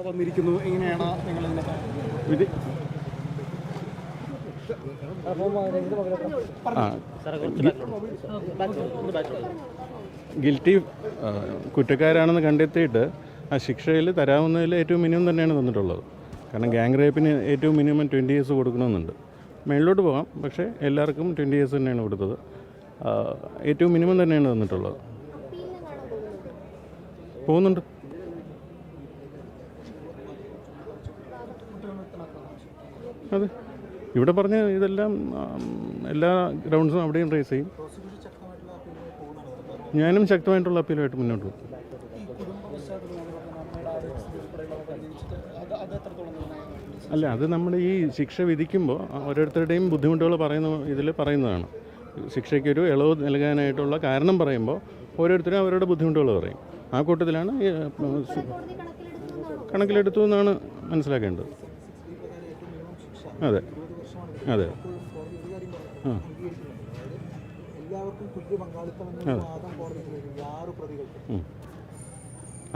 വന്നിരിക്കുന്നു. എങ്ങനെയാണ് നിങ്ങൾ ഇതിനെ ഗിൽറ്റി കുറ്റക്കാരാണെന്ന് കണ്ടെത്തിയിട്ട് ആ ശിക്ഷയിൽ തരാവുന്നതിൽ ഏറ്റവും മിനിമം തന്നെയാണ് തന്നിട്ടുള്ളത്. കാരണം ഗ്യാങ് റേപ്പിന് ഏറ്റവും മിനിമം 20 years കൊടുക്കണമെന്നുണ്ട്. മേളിലോട്ട് പോകാം, പക്ഷേ എല്ലാവർക്കും 20 years തന്നെയാണ് കൊടുത്തത്. ഏറ്റവും മിനിമം തന്നെയാണ് തന്നിട്ടുള്ളത്. പോകുന്നുണ്ട്. അതെ, ഇവിടെ പറഞ്ഞ ഇതെല്ലാം എല്ലാ ഗ്രൗണ്ട്സും അവിടെയും റേസ് ചെയ്യും. ഞാനും ശക്തമായിട്ടുള്ള അപ്പീലുമായിട്ട് മുന്നോട്ട് പോകും. അല്ല, അത് നമ്മൾ ഈ ശിക്ഷ വിധിക്കുമ്പോൾ ഓരോരുത്തരുടെയും ബുദ്ധിമുട്ടുകൾ പറയുന്നതാണ്. ശിക്ഷയ്ക്കൊരു ഇളവ് നൽകാനായിട്ടുള്ള കാരണം പറയുമ്പോൾ ഓരോരുത്തരും അവരുടെ ബുദ്ധിമുട്ടുകൾ പറയും. ആ കൂട്ടത്തിലാണ് കണക്കിലെടുത്തു എന്നാണ് മനസ്സിലാക്കേണ്ടത്. അതെ അതെ ആ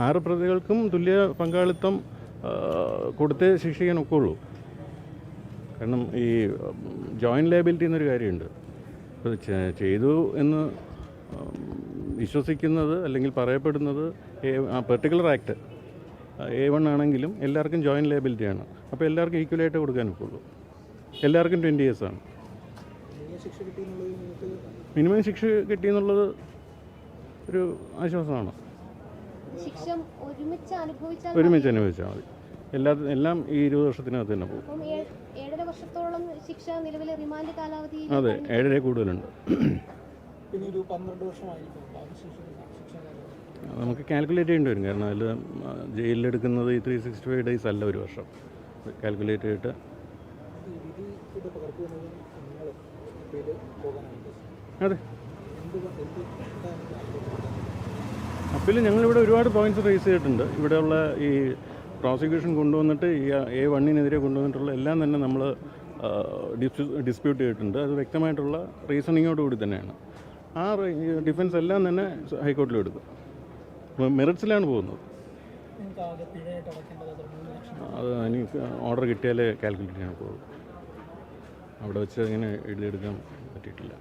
ആറ് പ്രതികൾക്കും തുല്യ പങ്കാളിത്തം കൊടുത്തേ ശിക്ഷിക്കാൻ ഒക്കുള്ളൂ. കാരണം ഈ ജോയിൻറ്റ് ലയബിലിറ്റി എന്നൊരു കാര്യമുണ്ട്. അത് ചെയ്തു എന്ന് വിശ്വസിക്കുന്നത് അല്ലെങ്കിൽ പറയപ്പെടുന്നത് ആ പെർട്ടിക്കുലർ ആക്ട് A1 ആണെങ്കിലും എല്ലാവർക്കും ജോയിൻറ്റ് ലയബിലിറ്റിയാണ്. അപ്പോൾ എല്ലാവർക്കും ഈക്വലായിട്ട് കൊടുക്കാൻ ഒക്കുള്ളൂ. എല്ലാവർക്കും 20 years ആണ്. മിനിമം ശിക്ഷ കിട്ടിയെന്നുള്ളത് ഒരു ആശ്വാസമാണ്. ഒരുമിച്ച് അനുഭവിച്ചാൽ മതി. എല്ലാം ഈ 20 വർഷത്തിനകത്ത് തന്നെ പോകും. അതെ, 7 കൂടുതലുണ്ട്. നമുക്ക് കാൽക്കുലേറ്റ് ചെയ്യേണ്ടി വരും. കാരണം അതിൽ ജയിലിലെടുക്കുന്നത് ഈ 365 days അല്ല, ഒരു വർഷം. കാൽക്കുലേറ്റ് ചെയ്തിട്ട് അതെ. അപ്പീൽ ഞങ്ങളിവിടെ ഒരുപാട് പോയിൻറ്റ്സ് റേസ് ചെയ്തിട്ടുണ്ട്. ഇവിടെയുള്ള ഈ പ്രോസിക്യൂഷൻ കൊണ്ടുവന്നിട്ട് ഈ A1-നെതിരെ കൊണ്ടുവന്നിട്ടുള്ള എല്ലാം തന്നെ നമ്മൾ ഡിസ്പ്യൂട്ട് ചെയ്തിട്ടുണ്ട്. അത് വ്യക്തമായിട്ടുള്ള റീസണിങ്ങോടുകൂടി തന്നെയാണ്. ആ ഡിഫൻസ് എല്ലാം തന്നെ ഹൈക്കോടതിയിൽ എടുക്കും. മെറിറ്റ്സിലാണ് പോകുന്നത്. അത് എനിക്ക് ഓർഡർ കിട്ടിയാലേ കാൽക്കുലേറ്റ് ചെയ്യാൻ പോകുള്ളൂ. അവിടെ വെച്ച് ഇങ്ങനെ എഴുതിയെടുക്കാൻ പറ്റിയിട്ടില്ല.